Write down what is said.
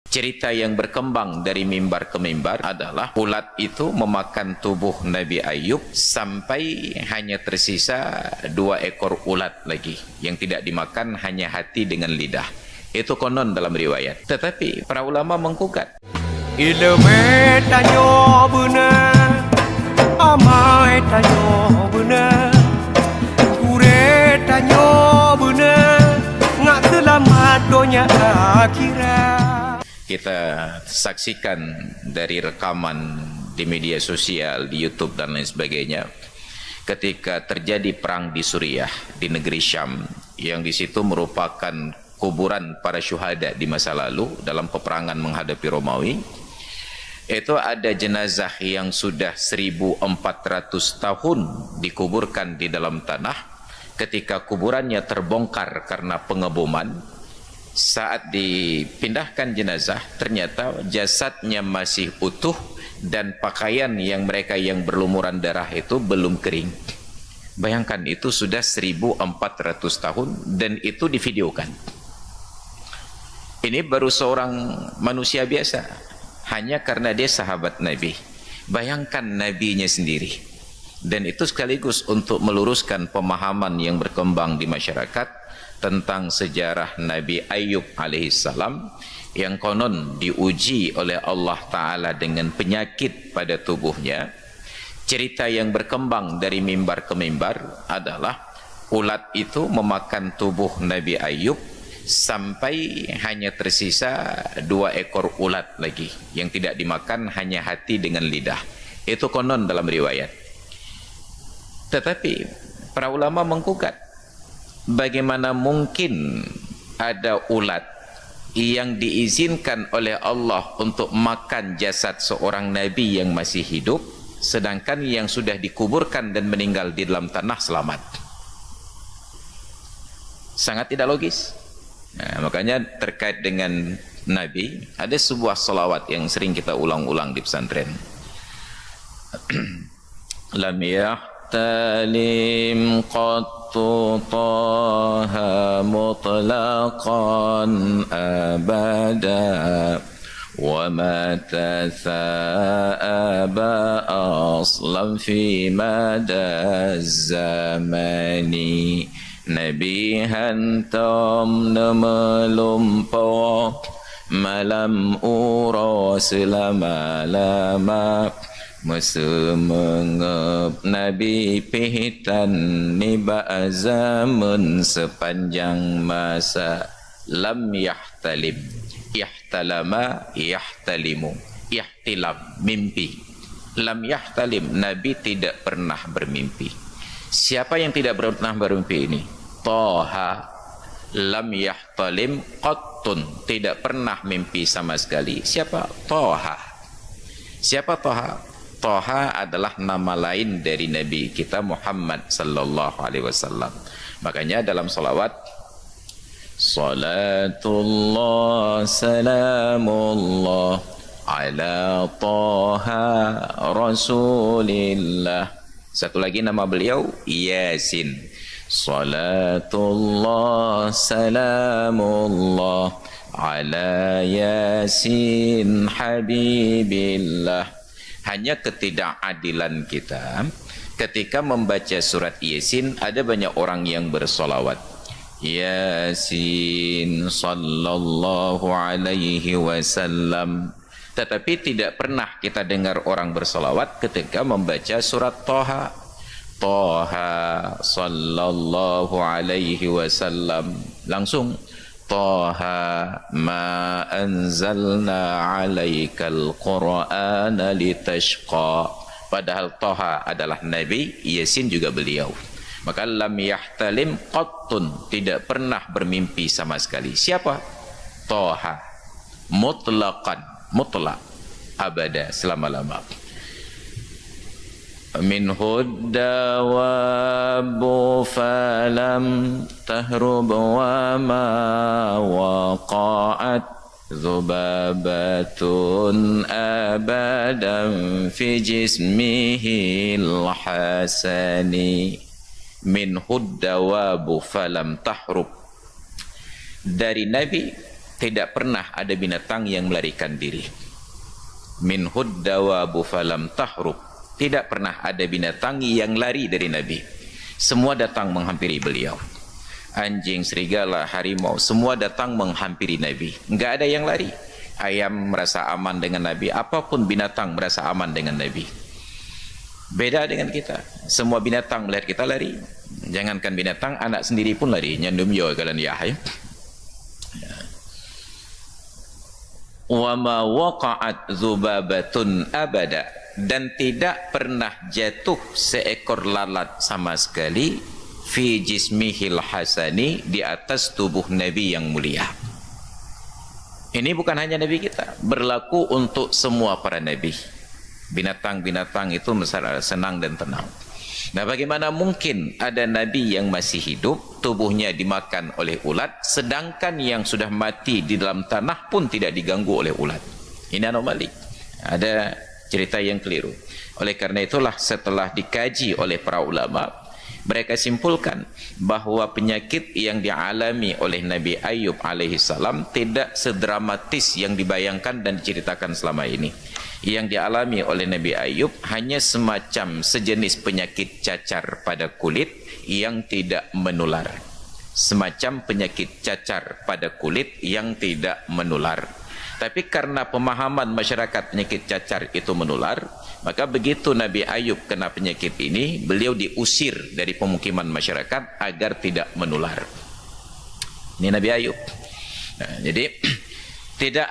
Cerita yang berkembang dari mimbar ke mimbar adalah ulat itu memakan tubuh Nabi Ayub sampai hanya tersisa 2 ekor ulat lagi. Yang tidak dimakan hanya hati dengan lidah. Itu konon dalam riwayat. Tetapi para ulama menggugat. Ilmu tanyo benar, amai tanyo benar, kure tanyo benar, ngak selamat dunia akhirat. Kita saksikan dari rekaman di media sosial, di YouTube dan lain sebagainya, ketika terjadi perang di Suriah, di negeri Syam, yang di situ merupakan kuburan para syuhada di masa lalu dalam peperangan menghadapi Romawi. Itu ada jenazah yang sudah 1400 tahun dikuburkan di dalam tanah. Ketika kuburannya terbongkar karena pengeboman, saat dipindahkan jenazah, ternyata jasadnya masih utuh dan pakaian yang mereka yang berlumuran darah itu belum kering. Bayangkan, itu sudah 1400 tahun dan itu divideokan. Ini baru seorang manusia biasa, hanya karena dia sahabat Nabi. Bayangkan nabinya sendiri. Dan itu sekaligus untuk meluruskan pemahaman yang berkembang di masyarakat tentang sejarah Nabi Ayub alaihissalam yang konon diuji oleh Allah Ta'ala dengan penyakit pada tubuhnya. Cerita yang berkembang dari mimbar ke mimbar adalah ulat itu memakan tubuh Nabi Ayub sampai hanya tersisa 2 ekor ulat lagi. Yang tidak dimakan hanya hati dengan lidah. Itu konon dalam riwayat. Tetapi para ulama menggugat, bagaimana mungkin ada ulat yang diizinkan oleh Allah untuk makan jasad seorang nabi yang masih hidup, sedangkan yang sudah dikuburkan dan meninggal di dalam tanah selamat? Sangat tidak logis. Nah, makanya terkait dengan Nabi, ada sebuah salawat yang sering kita ulang-ulang di pesantren. Lam yahtalim qattu taha mutlaqan abada wa ma tatha'aba aslan fi mada zamani. Nabi hantam melumpau malam ura selama-lama, masa mengep Nabi pihitan niba zaman sepanjang masa. Lam yahtalim, ihtalama yahtalimu, ihtilam mimpi. Lam yahtalim, Nabi tidak pernah bermimpi. Siapa yang tidak pernah bermimpi ini? Toha lam yahtalim qattun, tidak pernah mimpi sama sekali. Siapa? Toha. Siapa Toha? Toha adalah nama lain dari Nabi kita Muhammad sallallahu alaihi wasallam. Makanya dalam salawat, salatullah salamullah ala Toha Rasulillah. Satu lagi nama beliau Yasin. Salatullah salamullah ala Yasin Habibillah. Hanya ketidakadilan kita ketika membaca surat Yasin, ada banyak orang yang bersolawat. Yasin sallallahu alaihi wasallam. Tetapi tidak pernah kita dengar orang bersolawat ketika membaca surat Toha. Toha sallallahu alaihi wasallam. Langsung Toha ma anzalna alaikal qur'ana litashqa. Padahal Toha adalah Nabi, Yasin juga beliau. Maka lam yahtalim qattun, tidak pernah bermimpi sama sekali. Siapa? Toha. Mutlaqan, mutlak, abada, selama-lama. Minhud dawabu falam tahrub wa ma waqa'at zubabatun abadan fi jismihi al-hasani. Minhud dawabu falam tahrub. Dari Nabi tidak pernah ada binatang yang melarikan diri. Minhud dawabu falam tahrub, tidak pernah ada binatang yang lari dari Nabi. Semua datang menghampiri beliau. Anjing, serigala, harimau, semua datang menghampiri Nabi. Enggak ada yang lari. Ayam merasa aman dengan Nabi, apapun binatang merasa aman dengan Nabi. Beda dengan kita. Semua binatang melihat kita lari. Jangankan binatang, anak sendiri pun lari. Nyandum yo kalian ya. Wa ma waqa'at dzubabatun abada, dan tidak pernah jatuh seekor lalat sama sekali fi jismihil hasani, di atas tubuh Nabi yang mulia. Ini bukan hanya Nabi kita, berlaku untuk semua para Nabi. Binatang-binatang itu senang dan tenang. Nah, bagaimana mungkin ada Nabi yang masih hidup, tubuhnya dimakan oleh ulat, sedangkan yang sudah mati di dalam tanah pun tidak diganggu oleh ulat? Ini anomali. Ada cerita yang keliru. Oleh karena itulah setelah dikaji oleh para ulama, mereka simpulkan bahwa penyakit yang dialami oleh Nabi Ayub alaihissalam tidak sedramatis yang dibayangkan dan diceritakan selama ini. Yang dialami oleh Nabi Ayub hanya semacam sejenis penyakit cacar pada kulit yang tidak menular. Semacam penyakit cacar pada kulit yang tidak menular. Tapi karena pemahaman masyarakat penyakit cacar itu menular, maka begitu Nabi Ayub kena penyakit ini, beliau diusir dari pemukiman masyarakat agar tidak menular. Ini Nabi Ayub. Nah, jadi tidak